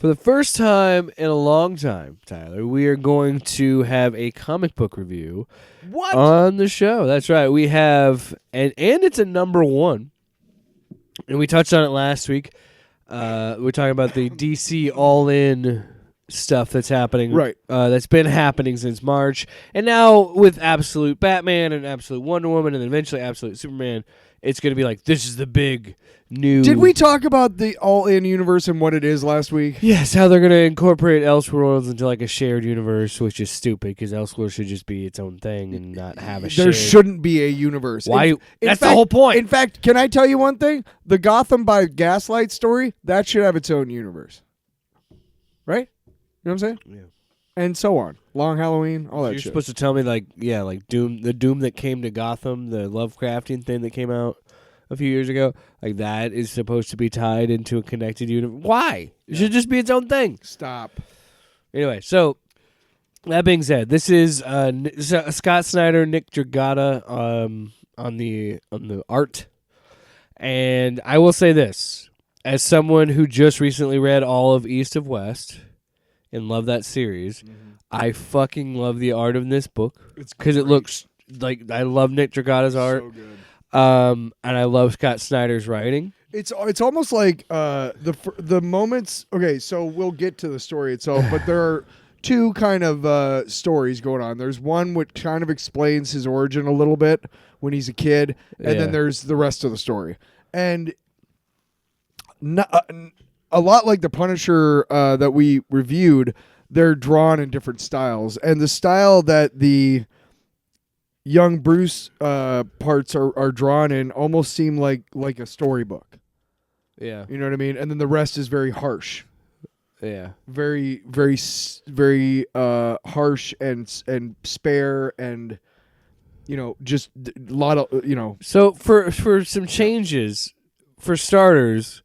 For the first time in a long time, Tyler, we are going to have a comic book review on the show. That's right. We have, and it's a number one, and we touched on it last week. We're talking about the DC All-In stuff that's happening. Right. That's been happening since March. And now with Absolute Batman and Absolute Wonder Woman and eventually Absolute Superman, it's going to be like, this is the big new... Did we talk about the All-In universe and what it is last week? Yes, how they're going to incorporate Elseworlds into like a shared universe, which is stupid because Elseworlds should just be its own thing and not have a shared... There shouldn't be a universe. Why? That's the whole point. In fact, can I tell you one thing? The Gotham by Gaslight story, that should have its own universe. Right? You know what I'm saying? Yeah. And so on. Long Halloween, all that You're shit. supposed to tell me like Doom, the Doom that came to Gotham, the Lovecraftian thing that came out a few years ago, like that is supposed to be tied into a connected universe. Why? It should just be its own thing. Stop. Anyway, so that being said, this is Scott Snyder, Nick Dragotta on the art, and I will say this as someone who just recently read all of East of West and love that series. I fucking love the art of this book because it looks like I love Nick Dragotta's art. So good. And I love Scott Snyder's writing. It's almost like the moments. Okay, so we'll get to the story itself, but there are two kind of stories going on. There's one which kind of explains his origin a little bit when he's a kid, and then there's the rest of the story. And a lot like the Punisher that we reviewed, they're drawn in different styles, and the style that the young Bruce parts are drawn in almost seem like a storybook. Yeah, you know what I mean. And then the rest is very harsh. Yeah, very, very, very harsh and spare, and just a lot of So for some changes, for starters,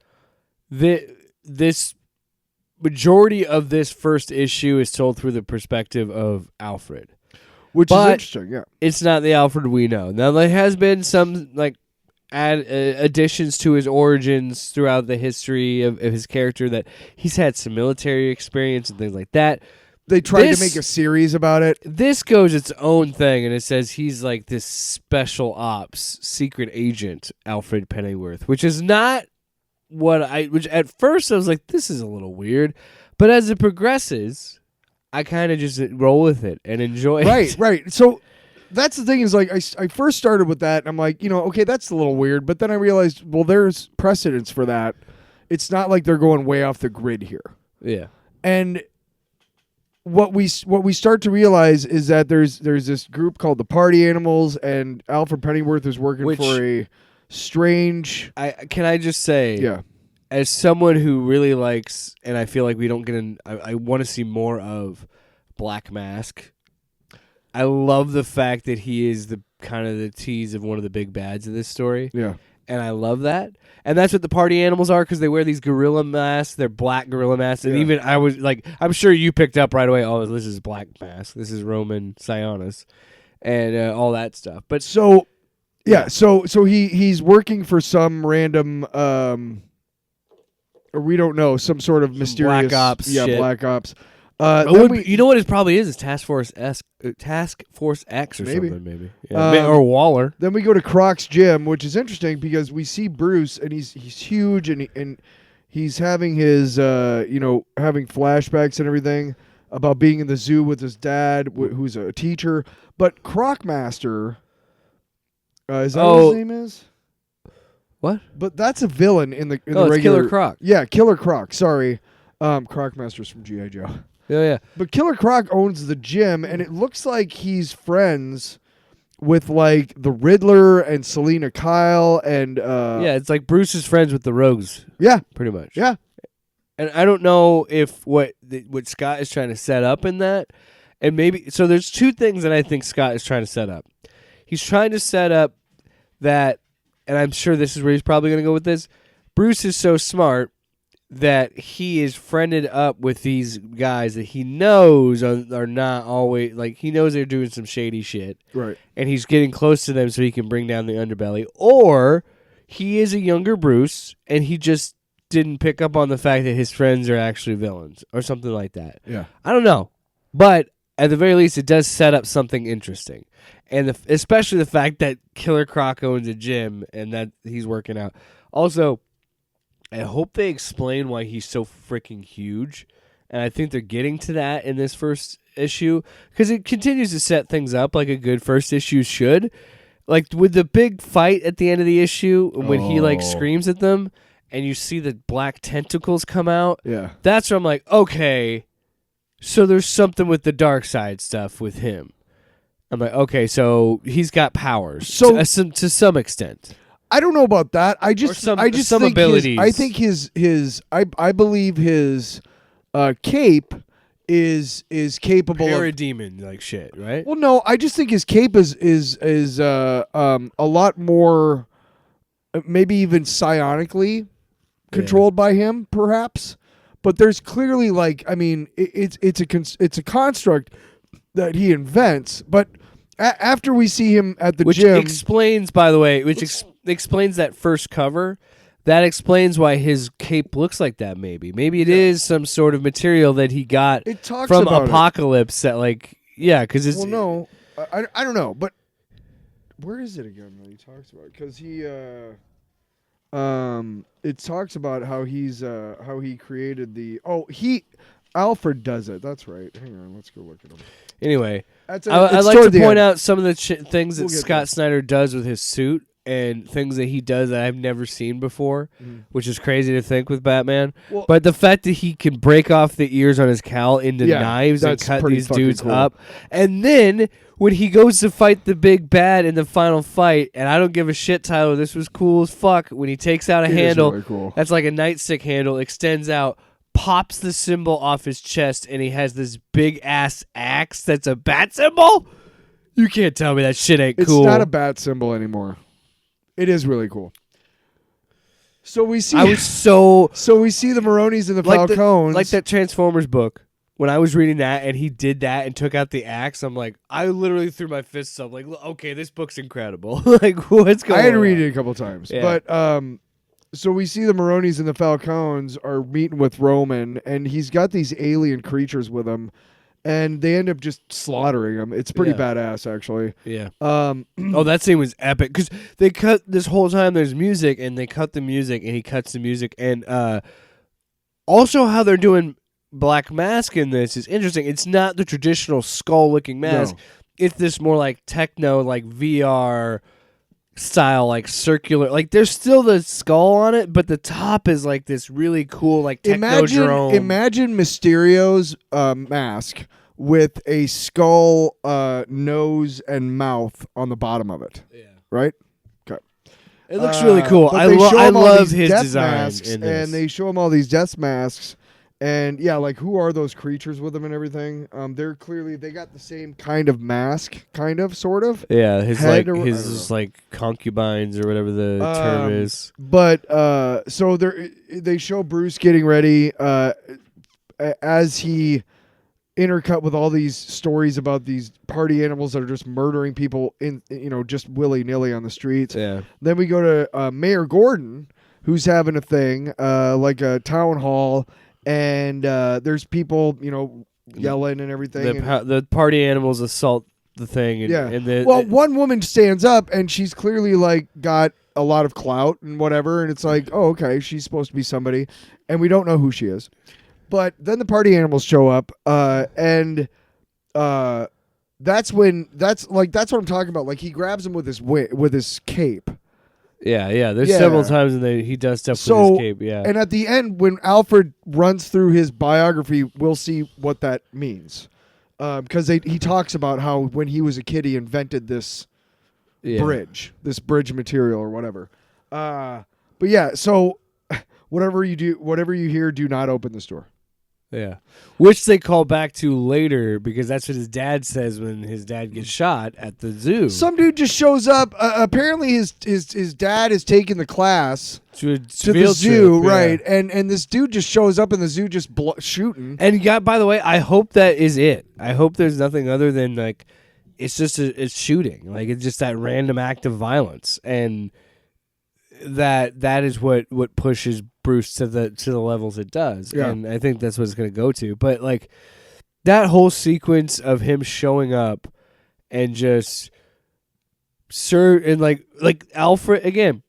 this majority of this first issue is told through the perspective of Alfred, which is interesting. Yeah, it's not the Alfred we know. Now there has been some additions to his origins throughout the history of his character, that he's had some military experience and things like that. They tried to make a series about it. This goes its own thing, and it says he's like this special ops secret agent, Alfred Pennyworth, which is not which at first I was like, this is a little weird, but as it progresses, I kind of just roll with it and enjoy it. Right. So that's the thing is, like, I first started with that, and I'm like, okay, that's a little weird, but then I realized, well, there's precedence for that. It's not like they're going way off the grid here. Yeah. And what we start to realize is that there's this group called the Party Animals, and Alfred Pennyworth is working for a strange... Can I just say... Yeah. As someone who really likes, and I feel like we don't get I want to see more of Black Mask. I love the fact that he is the kind of the tease of one of the big bads of this story. Yeah. And I love that. And that's what the Party Animals are, because they wear these gorilla masks. They're black gorilla masks. And even I was like, I'm sure you picked up right away, oh, this is Black Mask. This is Roman Sionis. And all that stuff. But so, yeah, so he's working for some random... or we don't know, some sort of mysterious Black Ops shit. Black Ops. You know what it probably is Task Force X or something, maybe. Yeah. Or Waller. Then we go to Croc's gym, which is interesting because we see Bruce, and he's huge, and he's having his having flashbacks and everything about being in the zoo with his dad, who's a teacher. But Crocmaster, is that what his name is? What? But that's a villain in the it's regular... Killer Croc. Yeah, Killer Croc. Sorry. Crocmaster's from G.I. Joe. Yeah. But Killer Croc owns the gym, and it looks like he's friends with, like, the Riddler and Selena Kyle and... yeah, it's like Bruce is friends with the Rogues. Yeah. Pretty much. Yeah. And I don't know if what Scott is trying to set up in that, and maybe... So there's two things that I think Scott is trying to set up. He's trying to set up that... And I'm sure this is where he's probably going to go with this. Bruce is so smart that he is friended up with these guys that he knows are not always... Like, he knows they're doing some shady shit. Right. And he's getting close to them so he can bring down the underbelly. Or he is a younger Bruce, and he just didn't pick up on the fact that his friends are actually villains or something like that. Yeah. I don't know. But at the very least, it does set up something interesting. And especially the fact that Killer Croc owns a gym and that he's working out. Also, I hope they explain why he's so freaking huge. And I think they're getting to that in this first issue because it continues to set things up like a good first issue should. Like with the big fight at the end of the issue when he like screams at them and you see the black tentacles come out. Yeah. That's where I'm like, okay, so there's something with the dark side stuff with him. I'm like, okay, so he's got powers to some extent. I don't know about that. I just some think abilities. I think I believe his cape is capable of parademon like shit, right? Well, no, I just think his cape is a lot more, maybe even psionically controlled by him, perhaps. But there's clearly it's a construct that he invents. But after we see him at the gym, which explains, by the way, explains that first cover. That explains why his cape looks like that. Maybe it is some sort of material that he got from Apocalypse. That because it's. Well, no, I don't know, but where is it again that he talks about? Because he it talks about how he created Alfred does it. That's right. Hang on, let's go look at him. Anyway, I'd like to point out some of the things that Scott there. Snyder does with his suit. And things that he does that I've never seen before, which is crazy to think with Batman. Well, but the fact that he can break off the ears on his cowl into knives and cut these dudes up. And then when he goes to fight the big bad in the final fight, and I don't give a shit, Tyler, this was cool as fuck. When he takes out a handle, really cool. That's like a nightstick handle, extends out, pops the symbol off his chest, and he has this big-ass axe that's a bat symbol? You can't tell me that shit ain't cool. It's not a bat symbol anymore. It is really cool. So we see. So we see the Maronis and the Falcons, like that Transformers book. When I was reading that and he did that and took out the axe, I'm like, I literally threw my fists up. Like, okay, this book's incredible. Like, what's going on? I had to read it a couple times, yeah. But so we see the Maronis and the Falcons are meeting with Roman, and he's got these alien creatures with him. And they end up just slaughtering him. It's pretty badass, actually. Yeah. Oh, that scene was epic because they cut this whole time. There's music, and they cut the music, and he cuts the music, and also how they're doing Black Mask in this is interesting. It's not the traditional skull-looking mask. No. It's this more like techno, like VR style, like circular. Like there's still the skull on it, but the top is like this really cool, like technodrome. Imagine Mysterio's mask with a skull nose and mouth on the bottom of it. Yeah. Right? Okay. It looks really cool. I love his design masks, in this. And they show him all these death masks. And yeah, like who are those creatures with them and everything? They're clearly they got the same kind of mask, sort of. Yeah, his concubines or whatever the term is. But so they show Bruce getting ready as he intercut with all these stories about these party animals that are just murdering people just willy-nilly on the streets. Yeah. Then we go to Mayor Gordon, who's having a thing, like a town hall. And there's people, yelling and everything. The party animals assault the thing. And, one woman stands up, and she's clearly, got a lot of clout and whatever. And it's like, oh, okay, she's supposed to be somebody. And we don't know who she is. But then the party animals show up, and that's what I'm talking about. Like, he grabs him with his cape. Yeah. There's several times he does stuff with his cape. Yeah, and at the end, when Alfred runs through his biography, we'll see what that means, because he talks about how when he was a kid, he invented this bridge material or whatever. But yeah, so whatever you hear, do not open this door. Yeah, which they call back to later because that's what his dad says when his dad gets shot at the zoo. Some dude just shows up. Apparently, his dad is taking the class to the zoo, trip, right? And this dude just shows up in the zoo, just shooting. And by the way, I hope that is it. I hope there's nothing other than like it's just it's shooting, like it's just that random act of violence, and that is what pushes Bruce to the levels it does. Yeah. And I think that's what it's going to go to. But like that whole sequence of him showing up and just and like Alfred again.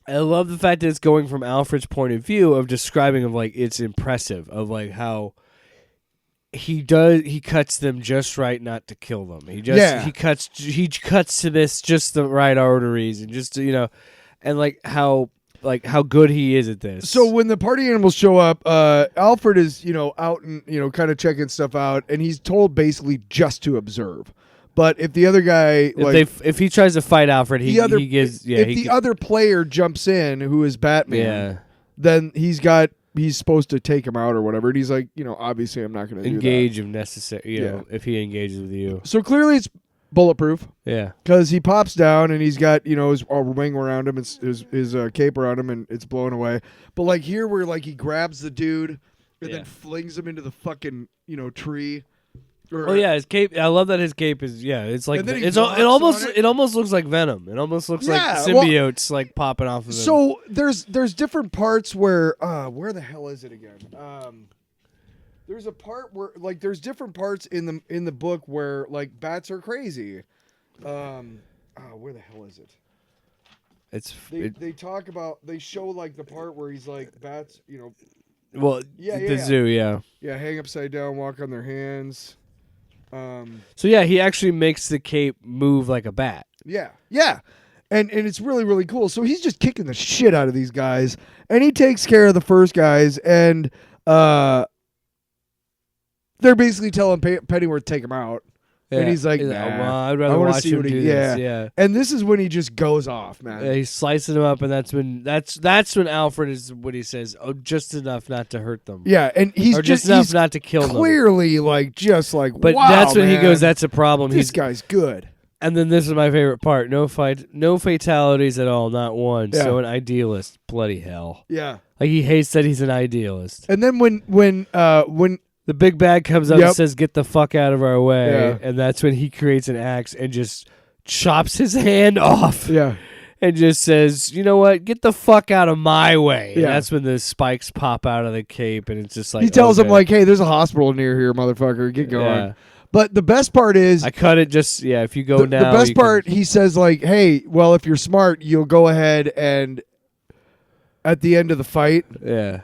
I love the fact that it's going from Alfred's point of view of describing of like it's impressive of like how he cuts them just right not to kill them. He cuts to this just the right arteries and just and like how good he is at this. So when the party animals show up, Alfred is out and kind of checking stuff out, and he's told basically just to observe. But if the other guy, if he tries to fight Alfred, he gives. Yeah, if the other player jumps in, who is Batman, then he's supposed to take him out or whatever. And he's like, obviously I'm not going to engage if necessary. If he engages with you. So clearly it's bulletproof. Yeah, because he pops down and he's got his wing around him, his cape around him, and it's blown away. But like here, where like he grabs the dude and then flings him into the fucking tree. His cape. I love that his cape is. Yeah, it's like it almost looks like Venom. It almost looks like symbiotes like popping off of him. So there's different parts where the hell is it again? There's a part where like there's different parts in the book where like bats are crazy. Where the hell is it? They talk about they show like the part where he's like bats. Well, the zoo. Yeah, hang upside down, walk on their hands. So he actually makes the cape move like a bat. Yeah, and it's really really cool. So he's just kicking the shit out of these guys, and he takes care of the first guys, and they're basically telling Pennyworth to take him out. Yeah. And he's like, well, I'd rather watch him do this. Yeah. And this is when he just goes off, man. Yeah, he's slicing him up, and that's when Alfred is what he says. Oh, just enough not to hurt them. Yeah, and he's just enough not to kill them. Clearly, like But that's when he goes. That's a problem. This guy's good. And then this is my favorite part. No fatalities at all, not one. Yeah. So an idealist, bloody hell. Yeah. Like he hates that he's an idealist. And then when the big bad comes up and says, "Get the fuck out of our way," yeah. and that's when he creates an axe and just chops his hand off. Yeah. And just says, "You know what? Get the fuck out of my way." Yeah. And that's when the spikes pop out of the cape, and it's just like he tells him like, "Hey, there's a hospital near here, motherfucker. Get going." Yeah. But the best part is I cut it just if you go now. The best part, he says like, "Hey, well, if you're smart, you'll go ahead and at the end of the fight,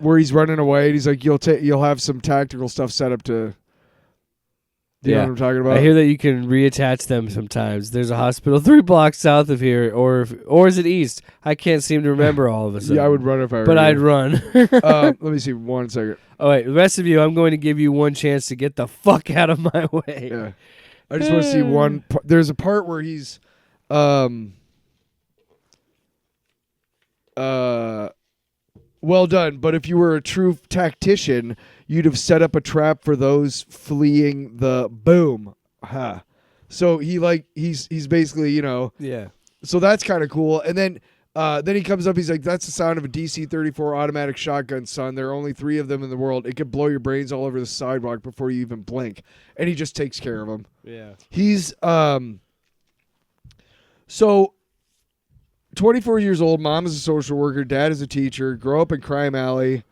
where he's running away, and he's like, you'll have some tactical stuff set up to." Do you know what I'm talking about? I hear that you can reattach them sometimes. There's a hospital 3 blocks south of here, or is it east? I can't seem to remember all of a sudden. Yeah, I would run if I were But you. I'd run. Let me see 1 second. Oh wait, the rest of you, I'm going to give you one chance to get the fuck out of my way. Yeah, I just want to see one. There's a part where he's, well done. But if you were a true tactician, you'd have set up a trap for those fleeing the boom. Huh. So he's basically Yeah. So that's kind of cool. And then he comes up. He's like, "That's the sound of a DC-34 automatic shotgun, son. There are only 3 of them in the world. It could blow your brains all over the sidewalk before you even blink." And he just takes care of him. Yeah. He's so 24 years old. Mom is a social worker. Dad is a teacher. Grow up in crime alley.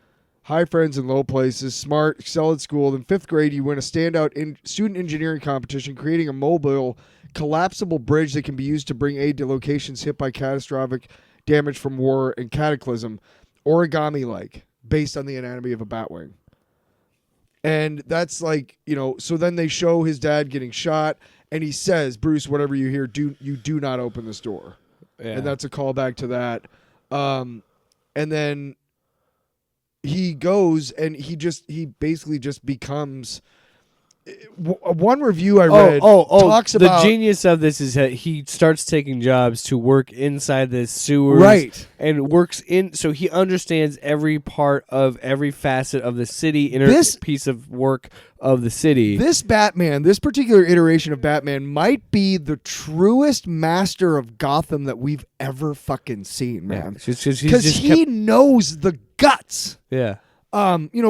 High friends in low places. Smart. Excel at school. In 5th grade, you win a standout student engineering competition, creating a mobile, collapsible bridge that can be used to bring aid to locations hit by catastrophic damage from war and cataclysm, origami-like, based on the anatomy of a batwing. And that's like, so then they show his dad getting shot, and he says, "Bruce, whatever you hear, you do not open this door." Yeah. And that's a callback to that. And then he goes and he basically just becomes. One review I read talks about the genius of this is that he starts taking jobs to work inside the sewers, right, and works in, so he understands every part of every facet of the city, piece of work of the city. This particular iteration of Batman might be the truest master of Gotham that we've ever fucking seen, man. Because he knows the guts. Yeah.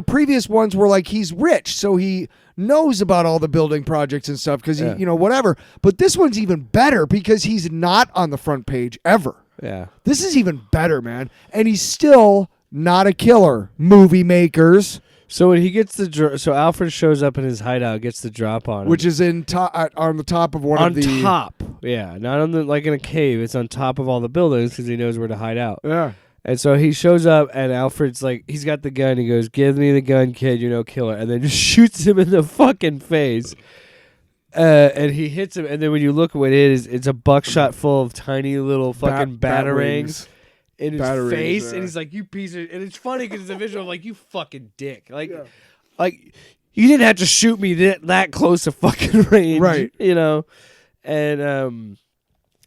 Previous ones were like he's rich, so he knows about all the building projects and stuff because he, whatever. But this one's even better because he's not on the front page ever. Yeah. This is even better, man. And he still not a killer. Movie makers, So when he gets so Alfred shows up in his hideout, gets the drop on him. which is on the top of one on of the top, yeah, not on the like in a cave. It's on top of all the buildings because he knows where to hide out. Yeah. And so he shows up, and Alfred's like, he's got the gun. He goes, "Give me the gun, kid. You're no killer." And then just shoots him in the fucking face. And he hits him. And then when you look at what it is, it's a buckshot full of tiny little fucking batarangs in his face. And he's like, "You piece of..." And it's funny because it's a visual of like, "You fucking dick." Like, like you didn't have to shoot me that close to fucking range. Right. You know?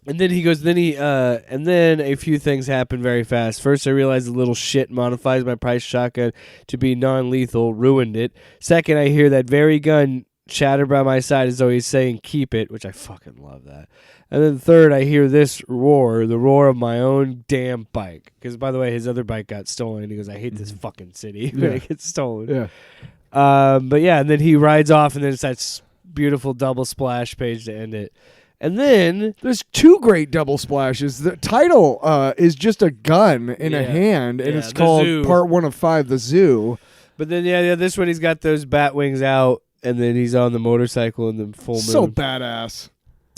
And then he goes, and then a few things happen very fast. First, I realized the little shit modifies my price shotgun to be non-lethal, ruined it. Second, I hear that very gun chatter by my side as though he's saying, "Keep it," which I fucking love that. And then third, I hear this roar, the roar of my own damn bike. Because, by the way, his other bike got stolen. And he goes, "I hate this fucking city when it gets stolen." Yeah. But yeah, and then he rides off, and then it's that beautiful double splash page to end it. And then there's two great double splashes. The title is just a gun in a hand, and it's called Zoo. Part 1 of 5, The Zoo. But then, this one he's got those bat wings out, and then he's on the motorcycle in the full moon. So badass.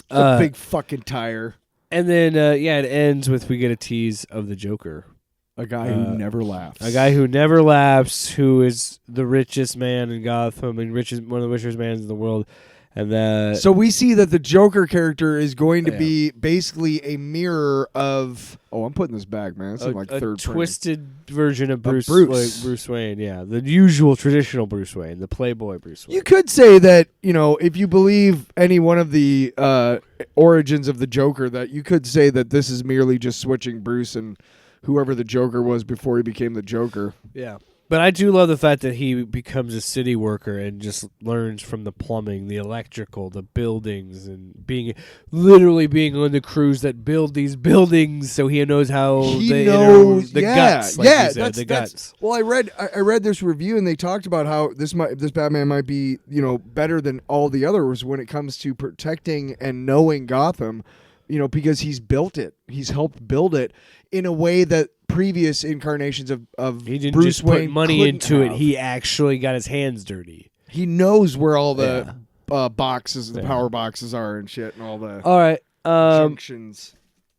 A big fucking tire. And then, it ends with we get a tease of the Joker. A guy who never laughs. A guy who never laughs, who is the richest man in Gotham, and one of the richest men in the world. And so we see that the Joker character is going to be basically a mirror of... Oh, I'm putting this back, man. It's like third twisted version of Bruce Wayne. Yeah, the usual traditional Bruce Wayne, the Playboy Bruce Wayne. You could say that, if you believe any one of the origins of the Joker, that you could say that this is merely just switching Bruce and whoever the Joker was before he became the Joker. Yeah. But I do love the fact that he becomes a city worker and just learns from the plumbing, the electrical, the buildings, and literally being on the crews that build these buildings, so he knows how the guts. Like you said, the guts. Well, I read this review, and they talked about how this Batman might be better than all the others when it comes to protecting and knowing Gotham, because he's built it, he's helped build it in a way that previous incarnations of he didn't Bruce just Wayne put money into have. it. He actually got his hands dirty. He knows where all the boxes, the power boxes are and shit, and all the right junctions.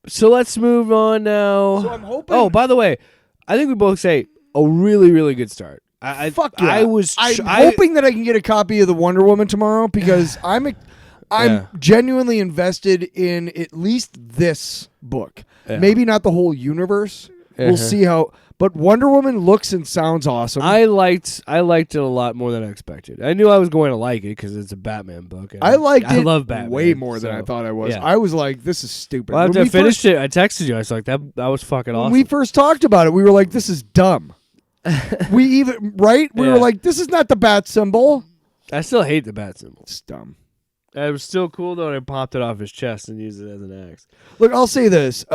So let's move on now. So I'm hoping. Oh, by the way, I think we both say a really, really good start. Fuck yeah. I'm hoping that I can get a copy of the Wonder Woman tomorrow because I'm genuinely invested in at least this book. Yeah. Maybe not the whole universe. We'll see how. But Wonder Woman looks and sounds awesome. I liked it a lot more than I expected. I knew I was going to like it because it's a Batman book. I love Batman way more than I thought I was. Yeah. I was like, this is stupid. Well, after I finished it, I texted you. I was like, that was fucking awesome. When we first talked about it, we were like, this is dumb. We were like, this is not the bat symbol. I still hate the bat symbol. It's dumb. It was still cool though. I popped it off his chest and used it as an axe. Look, I'll say this.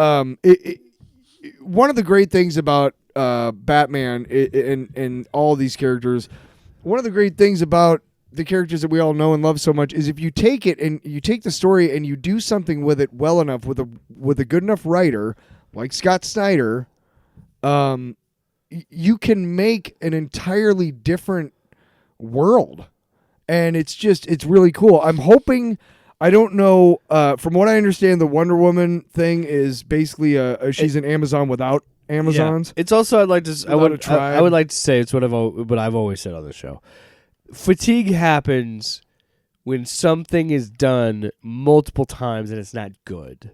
One of the great things about Batman and all these characters, one of the great things about the characters that we all know and love so much is if you take it and you take the story and you do something with it well enough with a good enough writer like Scott Snyder, you can make an entirely different world. And it's really cool. I'm hoping, I don't know, from what I understand, the Wonder Woman thing is basically she's an Amazon without Amazons. Yeah. It's also I would like to say it's what I've always said on the show. Fatigue happens when something is done multiple times and it's not good.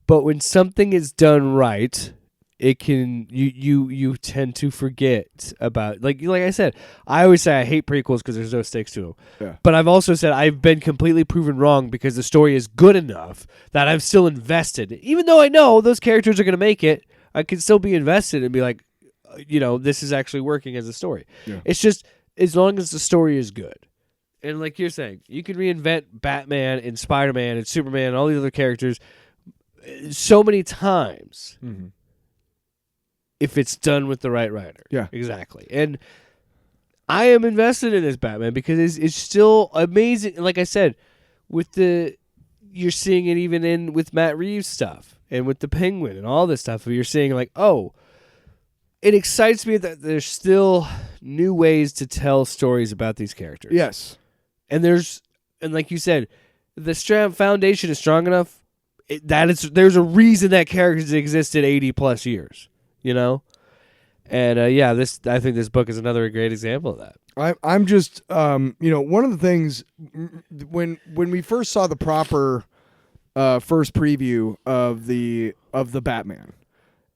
But when something is done right, it can you tend to forget about like I said. I always say I hate prequels because there's no stakes to them. Yeah. But I've also said I've been completely proven wrong because the story is good enough that I'm still invested, even though I know those characters are going to make it. I can still be invested and be like, this is actually working as a story. Yeah. It's just as long as the story is good, and like you're saying, you can reinvent Batman and Spider-Man and Superman and all these other characters so many times. Mm-hmm. If it's done with the right writer. Yeah. Exactly. And I am invested in this Batman because it's still amazing. Like I said, you're seeing it even with Matt Reeves stuff and with the Penguin and all this stuff. You're seeing like, oh, it excites me that there's still new ways to tell stories about these characters. Yes. And like you said, the foundation is strong enough. There's a reason that characters existed 80 plus years, you know? And I think this book is another great example of that. I'm just, one of the things when we first saw the proper first preview of the Batman,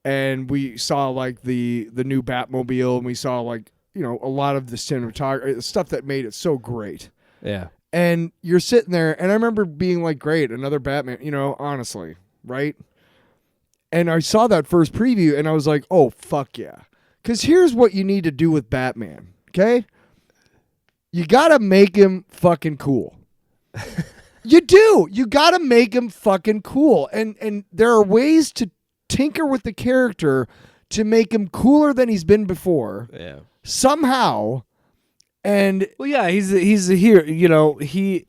and we saw like the new Batmobile, and we saw like a lot of the cinematography stuff that made it so great. Yeah. And you're sitting there, and I remember being like, "Great, another Batman," honestly, right? And I saw that first preview, and I was like, "Oh fuck yeah!" Because here's what you need to do with Batman, okay? You gotta make him fucking cool. You do. You gotta make him fucking cool. And there are ways to tinker with the character to make him cooler than he's been before. Yeah. Somehow. And well, yeah, he's a hero. He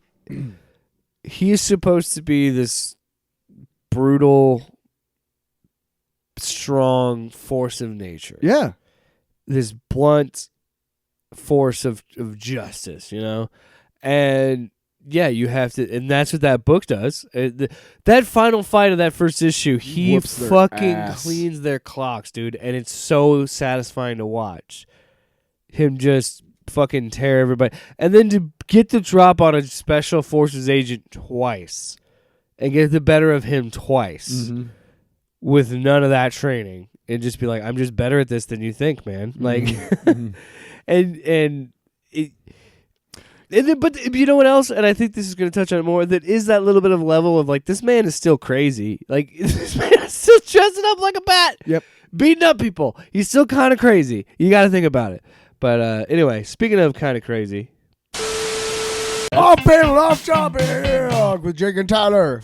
is supposed to be this brutal, strong force of nature. Yeah. This blunt force of justice, and yeah, you have to, and that's what that book does. That final fight of that first issue, he fucking cleans their clocks, dude, and it's so satisfying to watch him just fucking tear everybody, and then to get the drop on a special forces agent twice and get the better of him twice with none of that training. And just be like, I'm just better at this than you think, man. Like, but you know what else? And I think this is going to touch on it more. That is that little bit of level of like, this man is still crazy. Like, this man is still dressing up like a bat. Yep. Beating up people. He's still kind of crazy. You got to think about it. But anyway, speaking of kind of crazy. Off panel, off topic with Jake and Tyler.